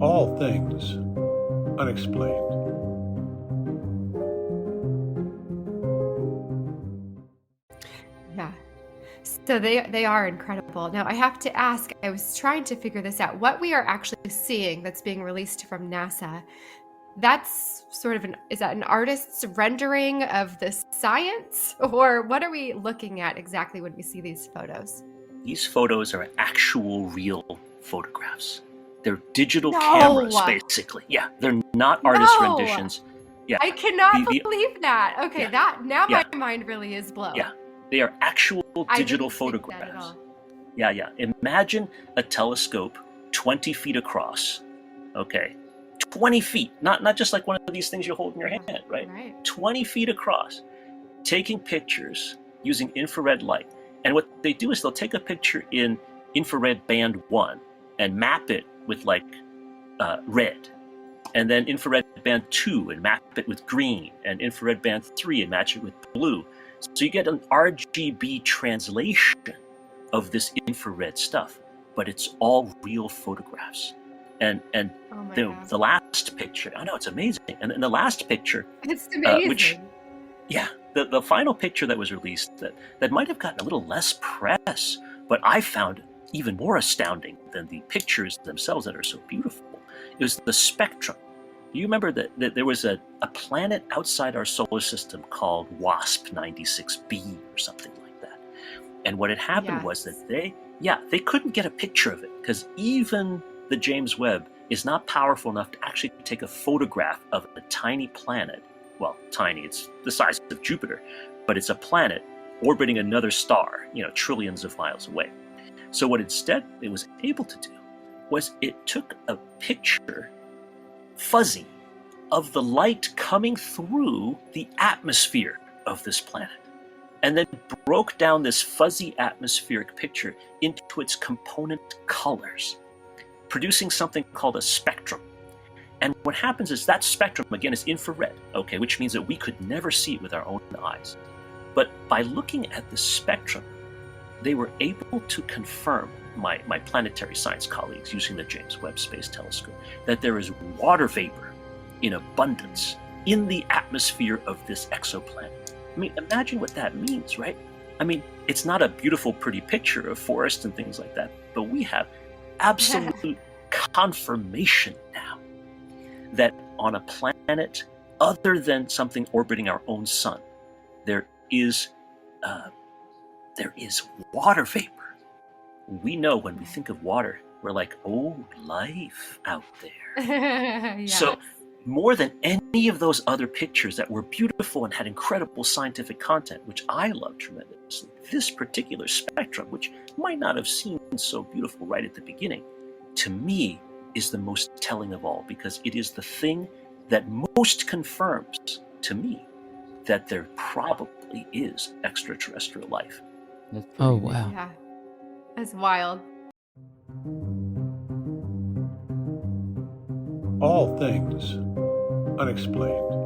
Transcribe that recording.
All things unexplained. Yeah. So they are incredible. Now I have to ask, I was trying to figure this out. What we are actually seeing that's being released from NASA, that's sort of is that an artist's rendering of the science? Or what are we looking at exactly when we see these photos? These photos are actual real photographs. They're digital cameras, No! basically. Yeah, they're not artist No! renditions. Yeah, I cannot the believe that. Okay, yeah, that now my yeah, mind really is yeah. blown. They are actual I digital didn't think that at photographs. all. Yeah, yeah. Imagine a telescope 20 feet across. Okay, 20 feet. Not just like one of these things you hold in your Yeah, hand, right? right. 20 feet across, taking pictures using infrared light. And what they do is they'll take a picture in infrared band 1 and map it with like red, and then infrared band 2 and map it with green, and infrared band 3 and match it with blue. So you get an RGB translation of this infrared stuff, but it's all real photographs. And Oh my God. the last picture, I know, it's amazing. And in the last picture, It's which amazing. yeah, the final picture that was released that might have gotten a little less press, but I found even more astounding than the pictures themselves that are so beautiful. It was the spectrum. You remember that there was a planet outside our solar system called WASP 96b or something like that. And what had happened was Yes. that they couldn't get a picture of it because even the James Webb is not powerful enough to actually take a photograph of a tiny planet. Well, tiny, it's the size of Jupiter, but it's a planet orbiting another star, trillions of miles away. So what instead it was able to do was it took a picture, fuzzy, of the light coming through the atmosphere of this planet, and then broke down this fuzzy atmospheric picture into its component colors, producing something called a spectrum. And what happens is that spectrum, again, is infrared, okay, which means that we could never see it with our own eyes. But by looking at the spectrum, they were able to confirm, my planetary science colleagues using the James Webb Space Telescope, that there is water vapor in abundance in the atmosphere of this exoplanet. I mean, imagine what that means, right? I mean, it's not a beautiful, pretty picture of forests and things like that, but we have absolute confirmation now that on a planet other than something orbiting our own sun, there is water vapor. We know when we think of water, we're like, oh, life out there. Yes. So more than any of those other pictures that were beautiful and had incredible scientific content, which I love tremendously, this particular spectrum, which might not have seemed so beautiful right at the beginning, to me is the most telling of all, because it is the thing that most confirms to me that there probably is extraterrestrial life. That's Oh, pretty neat. wow. Yeah. It's wild. All things unexplained.